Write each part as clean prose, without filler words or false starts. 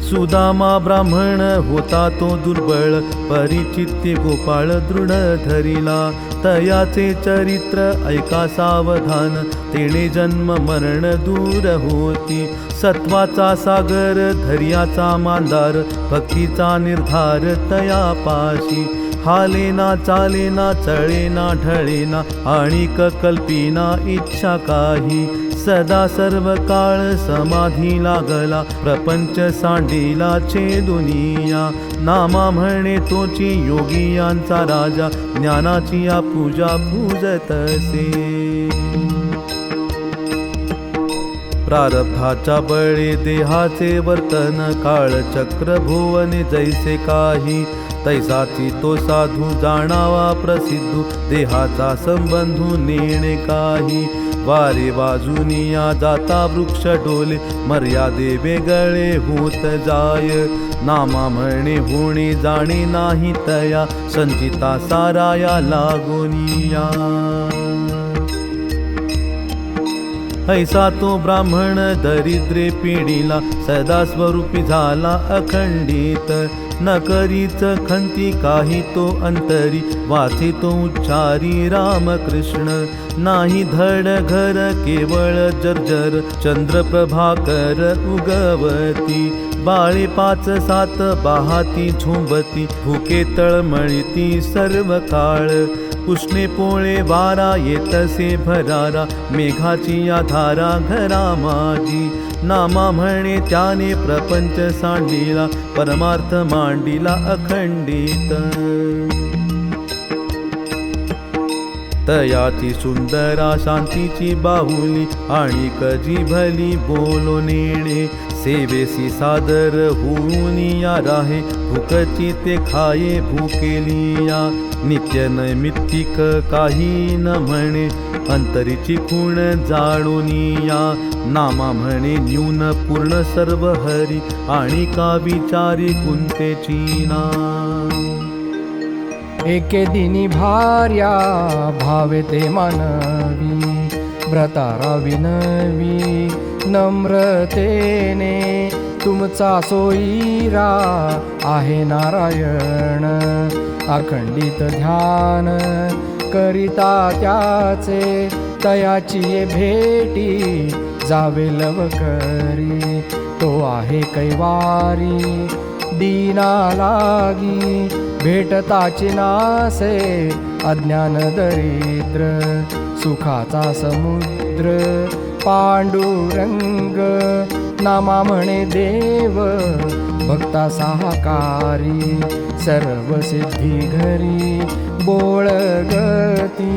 सुदामा ब्राह्मण होता तो दुर्बळ, परिचित्ते गोपाळ दृढ धरिला. तयाचे चरित्र ऐका सावधान, तेणे जन्म मरण दूर होती. सत्वाचा सागर धैर्याचा मांदार, भक्तीचा निर्धार तयापाशी. हालेना चालेना चळेना ढळेना, आणिक कल्पिना इच्छा काही. सदा सर्व काळ समाधी लागला, प्रपंच सांडिला दुनिया. नामा म्हणे तोची योगियांचा राजा, ज्ञानाची या पूजा पूजतसे. प्रारब्धाच्या बळे देहाचे वर्तन, काळचक्र भुवने जैसे काही. तैसाची तो साधू जाणावा प्रसिद्धू, देहाचा संबंधू नेणे काही. वारे वाजूनिया जाता वृक्ष डोले, मर्यादे वेगळे होत जाय. नामा म्हणे होणे जाणे नाही तया, संचिता साराया लागोनिया. ऐसा तो ब्राह्मण दरिद्रे पिढीला, सदा स्वरूपी झाला अखंडित. न करीच खंती काही तो अंतरी, वाचे तो उच्चारी रामकृष्ण. नाही धड घर केवळ जर्जर, चंद्रप्रभाकर उगवती. बाळे 5-7 बाहाती झोंबती, भुके तळमळती सर्व काळ. उष्णे पोळे वारा येतसे भरारा, मेघाची या धारा घरा माझी. नामा म्हणे त्याने प्रपंच सांडिला, परमार्थ मांडिला अखंडित. तयाची सुंदरा शांतीची बाहुली, आणि कजी भली बोलो नेणे. सेवेसी सादर होऊन या राहे, भूकची ते खाये भूकेलिया. नित्य नैमित्तिक काही न म्हणे, अंतरीची खूण जाळूनिया. नामा म्हणे न्यून पूर्ण सर्व हरी, आणि का विचारी कुंतेची ना. एके दिनी भार्या भावे ते मानवी, व्रतारा विनवी नम्रतेने. तुमचा सोयीरा आहे नारायण, अखंडित ध्यान करिता त्याचे. तयाची ये भेटी जावे लवकरी, तो आहे कैवारी दीना लागी. भेटताची नासे अज्ञान दरिद्र, सुखाचा समुद्र पांडुरंग. नामा म्हणे देव भक्ता साहकारी, सर्व सिद्धी घरी बोळ गती.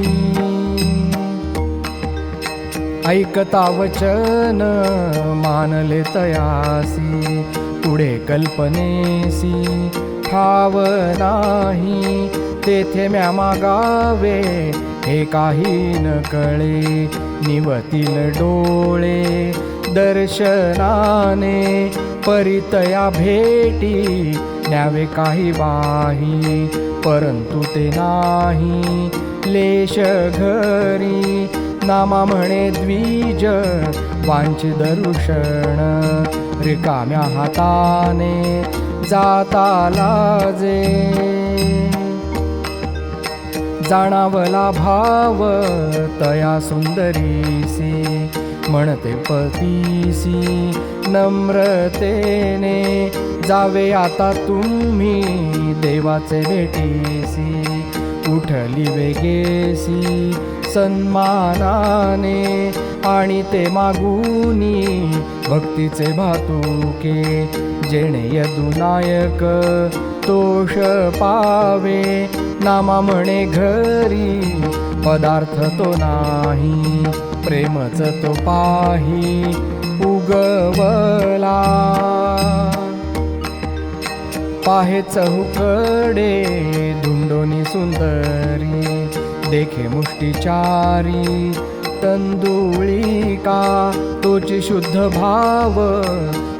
ऐकता वचन मानले तयासी, पुढे कल्पनेसी ठाव नाही. तेथे म्या मागावे हे काही न कळे, निवतील डोळे दर्शनाने. परितया भेटी न्यावे काही बाही, परंतु ते नाही लेश घरी. नामा म्हणे द्विज वांछित दर्शन, रिकाम्या हाताने जाता लाजे. जाणावला भाव तया सुंदरीसी, म्हणते पतीसी नम्रतेने. जावे आता तुम्ही देवाचे भेटीसी, उठली वेगेसी सन्मानाने. आणि ते मागुनी भक्तीचे भातुके, जेणे यदुनायक तोष पावे. नामा म्हणे घरी पदार्थ तो नाही, प्रेमच तो पाही उगवला. पाहे चहुकडे धुंडोनी सुंदरी, देखे मुष्टिचारी तंदुळिका. तोची शुद्ध भाव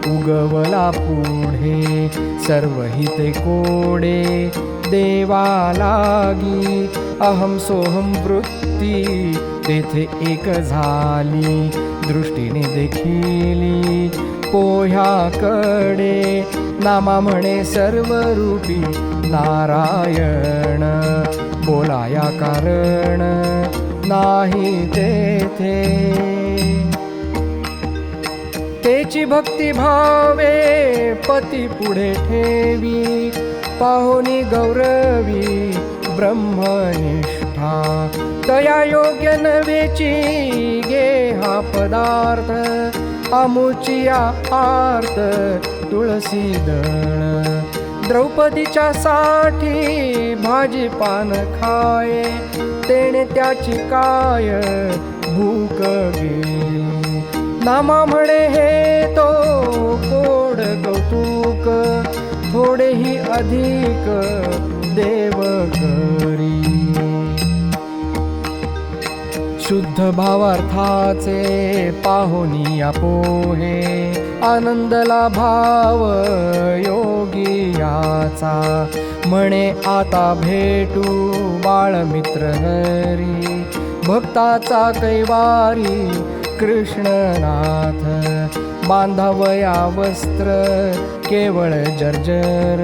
उगवला पुढे, सर्व हिते कोडे देवा लागी. अहम सोहम वृत्ती तेथे एक झाली, दृष्टीने देखिली पोह्याकडे नामा म्हणे सर्व रूपी नारायण बोलाया कारण नाही तेथे तेची भक्ती भावे पती पुढे ठेवी पाहुनी गौरवी ब्रह्मनिष्ठा तया योग्य नवेची गे हा पदार्थ आमुचिया आर्त तुळसी दळ द्रौपदीच्या साठी भाजी पान खाये तेने त्याची काय भूक गेली नामा म्हणे हे तो गोड कौतुक थोडेही अधिक देव करी शुद्ध भावार्थाचे पाहुनिया पोहे आनंदला भाव योगियाचा म्हणे आता भेटू बाळमित्र हरी भक्ताचा कैवारी कृष्णनाथ बांधावया वस्त्र केवळ जर्जर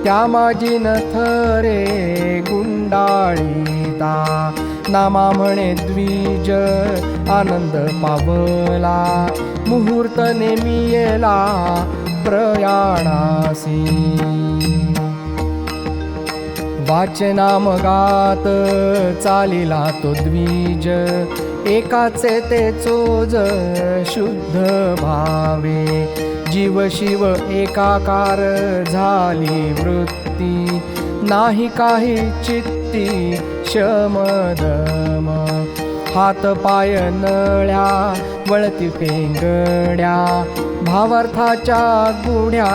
त्या माझी नथरे गुंडाळीता नामा म्हणे द्विज आनंद पावला मुहूर्त नेमियेला प्रयाणासी वाचनाम गात चालिला तो द्विज एकाचे ते चोज शुद्ध भावे जीव शिव एकाकार झाली वृत्ती नाही काही चित्ती शमदम हात पाय नळ्या वळती पेंगड्या भावार्थाच्या गुढ्या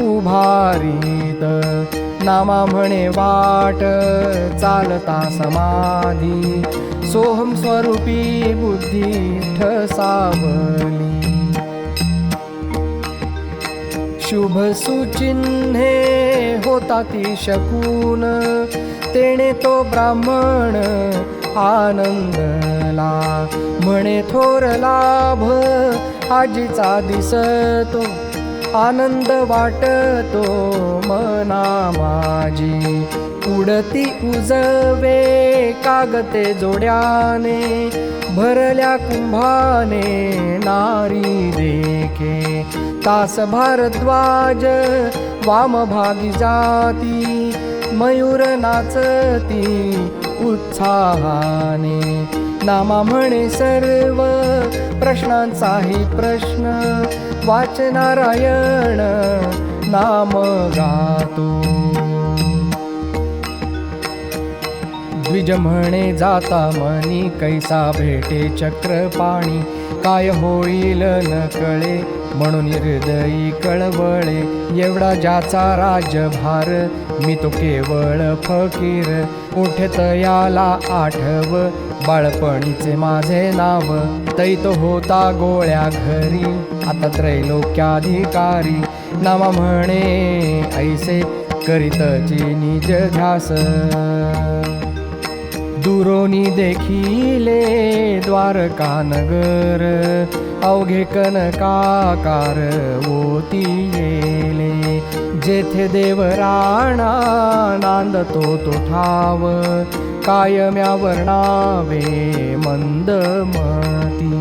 उभारीत नामा म्हणे वाट चालता समाधी सोहम स्वरूपी बुद्धी ठसावली शुभ सुचिन्हे होता ती शकून तेने तो ब्राह्मण आनंदला म्हणे थोर लाभ आजीचा दिसतो आनंद वाटतो मना माझी उडती उजवे कागते जोड्याने भरल्या कुंभाने नारी देखे तास भारद्वाज वामभागी जाती मयूर नाचती उत्साहाने नामा म्हणे सर्व प्रश्नांचाही प्रश्न वाचनारायण नाम गातो द्विज म्हणे जाता मनी कैसा भेटे चक्र पाणी काय होईल न कळे म्हणून हृदयी कळवळे एवढा ज्याचा राज्यभार मी तो केवळ फकीर उठत याला आठव बाळपणीचे माझे नाव तैत होता गोळ्या घरी आता त्रैलोक्याधिकारी नामा म्हणे ऐसे करीतची निज ध्यास दुरोनी देखिले द्वारका नगर अवघे कनकाकार ओती येले जेथे देव राणा नांदतो तो ठाव कायम्या वर्णावे मंदमती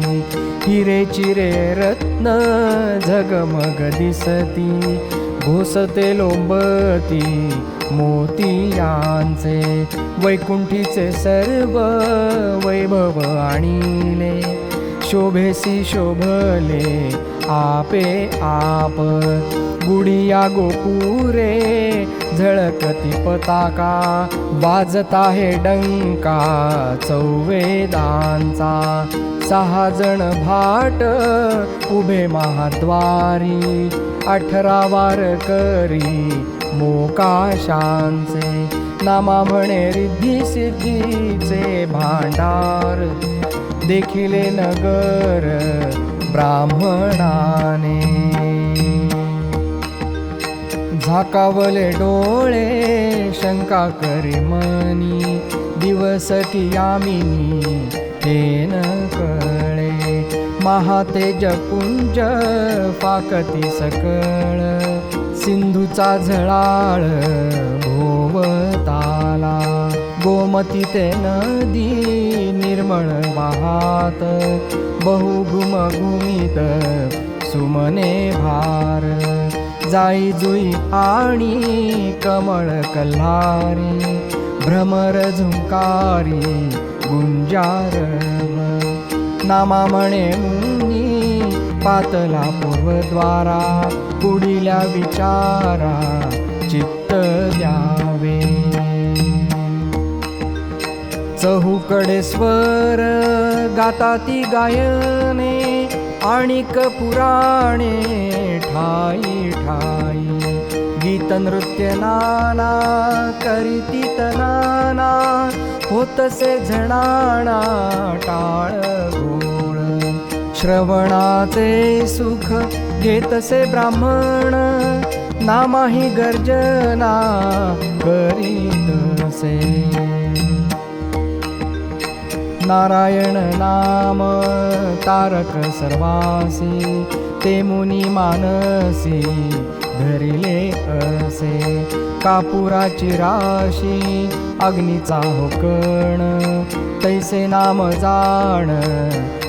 हिरे चिरे रत्न झगमग दिसती घोसते लोंबती मोतियांचे वैकुंठीचे सर्व वैभव आणिले शोभेसी शोभले आपे आप गुढिया गोपुरे झळकती पताका वाजता हे डंका चौवेदांचा 6 जण भाट उभे महाद्वारी 18 वारकरी मोकाशांचे नामा म्हणे रिद्धी सिद्धीचे भांडार देखिले नगर ब्राह्मणाने झाकावले डोळे शंका करी मनी दिवस की यामिनी हे न कळे महातेजपुंज फाकती सकळ, सिंधूचा झळाळ भोवताला, गोमती ते नदी निर्मळ वाहात, बहुगुम घुमित सुमने भार, जाई जुई आणि कमळ कल्हारी, भ्रमर झुंकारी गुंजारव, नामा म्हणे मुनी पातला पूर्वद्वारा, पुढिल्या विचारा चित्त द्यावे, चहूकडे स्वर गाताती गायने, आणिक पुराणे ठाई ठाई, गीत नृत्य नाना करीती तनाना, होतसे झणाणा टाळ गोळ, श्रवणाचे सुख घेतसे ब्राह्मण, नामाही गर्जना करीतसे, नारायण नाम तारक सर्वासी, ते मुनी मानसी धरिले असे, कापुराची राशी अग्नीचा होकण, तैसे नाम जाण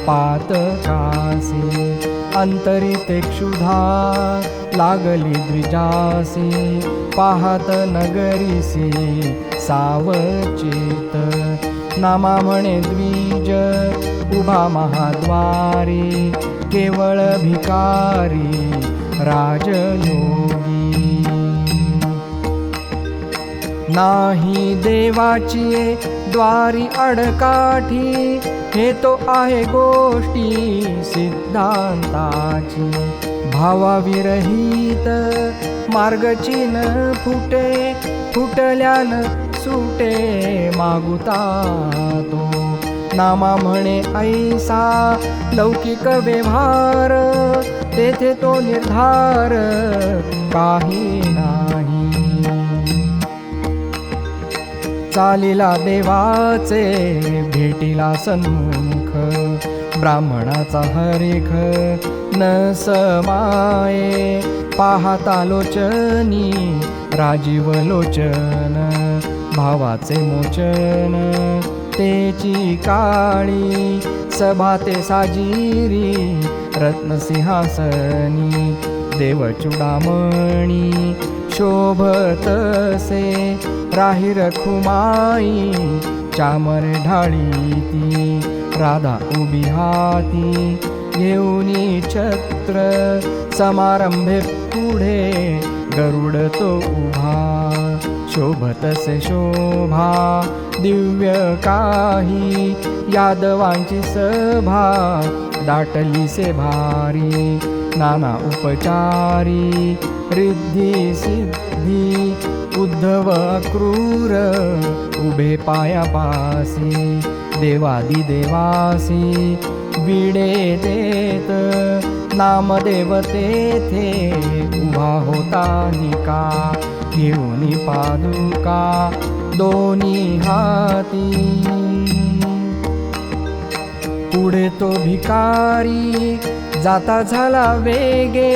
पातकासी, अंतरी ते क्षुधा लागली द्विजासी, पाहत नगरीसी सावचित, नामा म्हणे द्विज उभा महाद्वारी, केवळ भिकारी राजयोगी, नाही देवाची द्वारी अडकाठी, हे तो आहे गोष्टी सिद्धांताची, भावाविरहित मार्गची न फुटे, फुटल्यान सुटे मागुता तो, नामा म्हणे ऐसा लौकिक व्यवहार, तेथे तो निर्धार काही नाही, चालिला देवाचे भेटीला सन्मुख, ब्राह्मणाचा हरिख न समाये, पाहता लोचनी राजीव लोचन, भावाचे मोचन तेची काळी, सभा ते साजिरी रत्नसिंहासनी, देवचूडामणी शोभतसे, राही रखुमाई चामर ढाळीती, राधा उभी हाती घेऊनी छत्र, समारंभे पुढे गरुड तो उभा, शोभतसे शोभा दिव्य काही, यादवांची सभा दाटली से भारी, नाना उपचारी रिद्धी सिद्धी, उद्धव क्रूर उभे पायापासी, देवादी देवासी विडे देत, नामदेव तेथे उभा होता निका, घेऊनी पादुका दोन्ही हाती, पुढे तो भिकारी जाता झाला वेगे,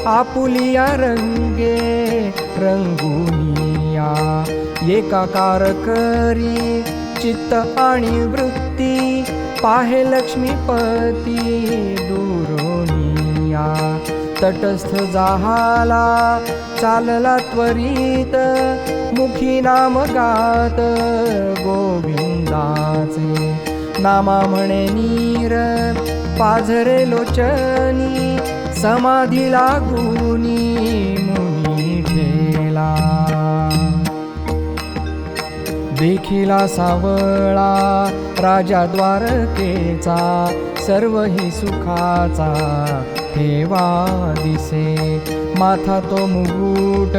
आपुलिया रंगे रंगुनिया, एकाकार करी चित्त आणि वृत्ती, पाहे लक्ष्मीपती दुरोनिया, तटस्थ जाहाला चालला त्वरित, मुखी नाम गात गोविंदाचे, नामा म्हणे नीर पाझरे लोचनी, समाधी लागुनी मुनी ठेला, देखिला सावळा राजा द्वारकेचा, सर्वही सुखाचा ठेवा दिसे, माथा तो मुकुट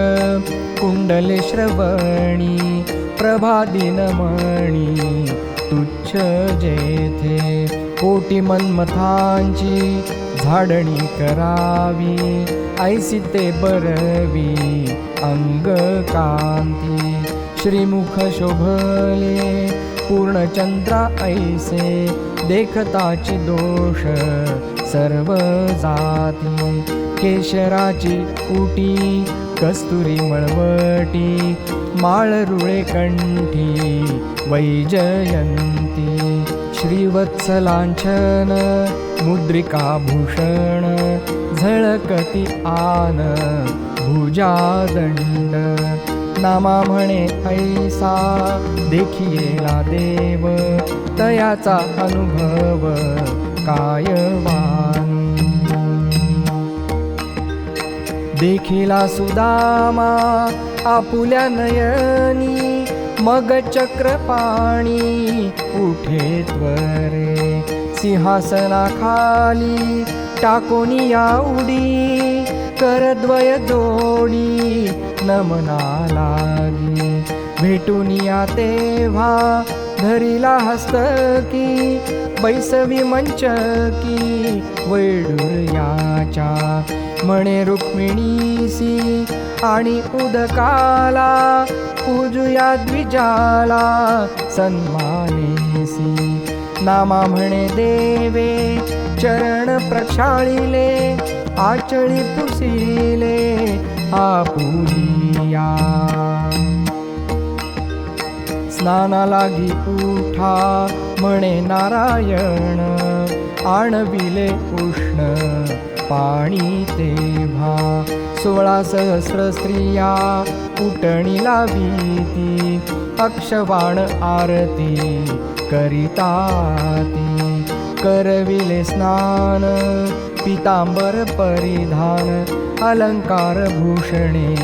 कुंडले श्रवणी, प्रभा दिनमणी तुच्छ जेथे, कोटी मन्मथांची झाडणी करावी, ऐसी ते बरवी अंग कांती, श्रीमुख शोभले पूर्णचंद्रा ऐसे, देखताची दोष सर्व जाती. केशराची उटी कस्तुरी मळवटी, माळरुळे कंठी वैजयंती. श्रीवत्सलांछन मुद्रिकाभूषण, झळकती आन भुजादंड. नामा म्हणे ऐसा देखियेला देव, तयाचा अनुभव कायवान. देखिला सुदामा आपुल्या नयनी, मग चक्रपाणी उठे त्वरे. सिंहासनाखाली टाकोनी या उडी, करद्वय जोडी नमना लागी. भेटूनिया तेव्हा धरिला हस्तकी, बैसवी मंचकी वैडूर्याच्या. म्हणे रुक्मिणीसी आणि उदकाला, पूजुया द्विजाला सन्मानेसी. नामा म्हणे देवे चरण प्रक्षाळिले, आचळी पुसिले आपुलिया. स्नाना लागी उठा म्हणे नारायण, आणविले उष्ण पाणी तेव्हा. 16 सहस्र स्त्रिया उटणी लावीती, अक्षवाण आरती करिताती. करविले स्नान पितांबर परिधान, अलंकार भूषणे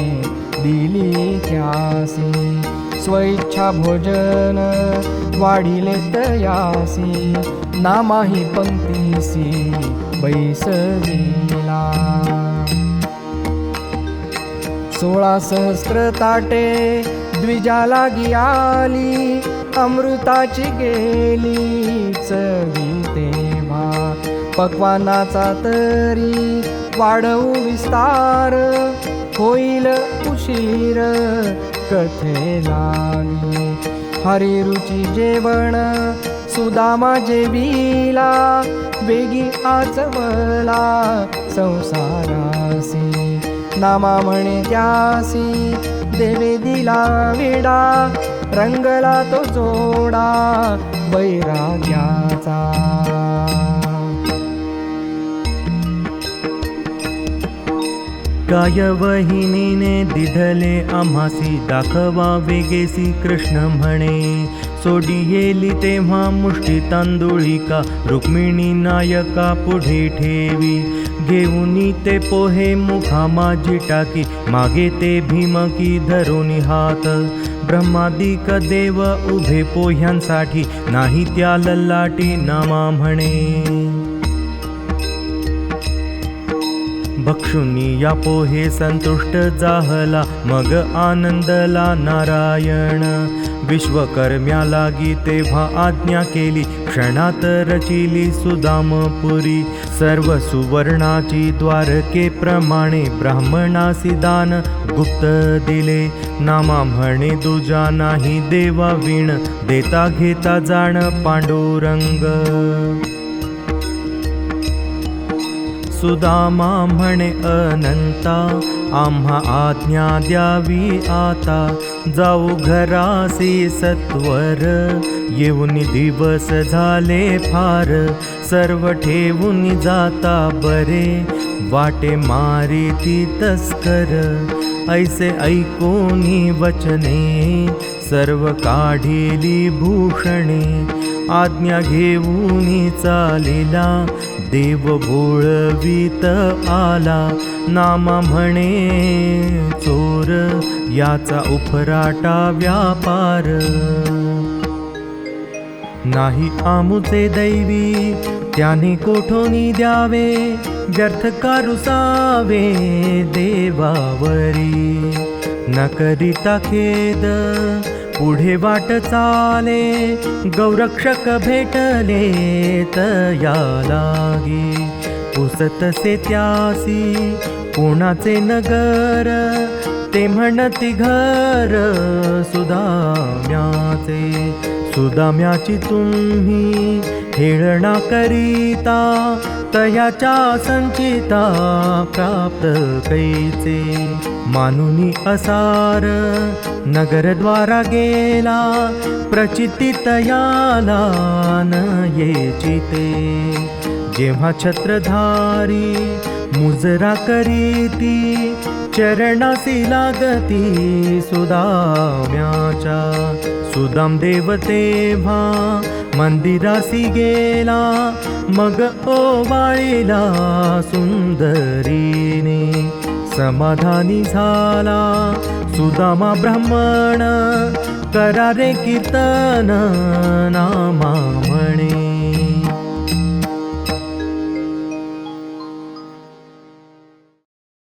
दिली त्यासी. स्वइच्छा भोजन वाढिले तयासी, नामाही पंक्तीसी बैसविला. 16 सहस्र ताटे द्विजा लागी आली, अमृताची गेली चवी तेव्हा. पक्वानाचा तरी वाढवू विस्तार, होईल उशीर कथेला. हरिरुची जेवण सुदामा जेविला, वेगी आचवला संसारासी. नामा म्हणे त्यासी देवे दिला विडा, रंगला तो जोडा वैराग्याचा. कायवहिनीने दिढले आम्हासी, दाखवा वेगेसी कृष्ण म्हणे. सोडियेली तेव्हा मुष्टी तांदुळिका, रुक्मिणी नायका पुढे ठेवी. घेऊनी ते पोहे मुखा माझी टाकी, मागे ते भीमकी धरुनी हात. ब्रह्मादिक देव उभे पोह्यांसाठी, नाही त्या ललाटी नामा म्हणे. भक्षुनी या पोहे संतुष्ट जाहला, मग आनंदला नारायण. विश्वकर्म्या लागी तेव्हा आज्ञा केली, क्षणात रचिली सुदामपुरी. सर्व सुवर्णाची द्वारके प्रमाणे, ब्राह्मणासी दान गुप्त दिले. नामा म्हणे दुजा नाही देवा विण, देता घेता जाण पांडुरंग. सुदामा म्हणे अनंता, आम्हा आज्ञा द्यावी आता. जाऊ घरासी सत्वर, येऊन दिवस झाले फार. सर्व ठेवून जाता बरे, वाटे मारिती तस्कर. ऐसे ऐकोनी वचने, सर्व काढिली भूषणे. आज्ञा घेऊन चालिला, देव बोळवीत आला. नामा म्हणे चोर, याचा उफराटा व्यापार. नाही आमुचे दैवी, त्याने कोठोनी द्यावे. व्यर्थ कारुसावे देवावरी. न करिता खेद, पुढे वाट चाले. गौरक्षक भेटले तया लागी. पुसतसे त्यासी कोणाचे नगर, ते म्हणती घर सुदाम्याचे. सुदाम्याची तुम्ही हेळणा करीता, तयाच्या संचिता प्राप्त कैचे. मानुनी असार नगरद्वारा गेला, प्रचिती तयाला न येचिते. जेव्हा छत्रधारी मुजरा करीती, चरणासी लागती सुदाम्याच्या. सुदाम देव तेव्हा मंदिरासी गेला, मग ओवाळीला सुंदरीने. समाधानी झाला सुदामा ब्राह्मण, करारे कीर्तन नामा म्हणे.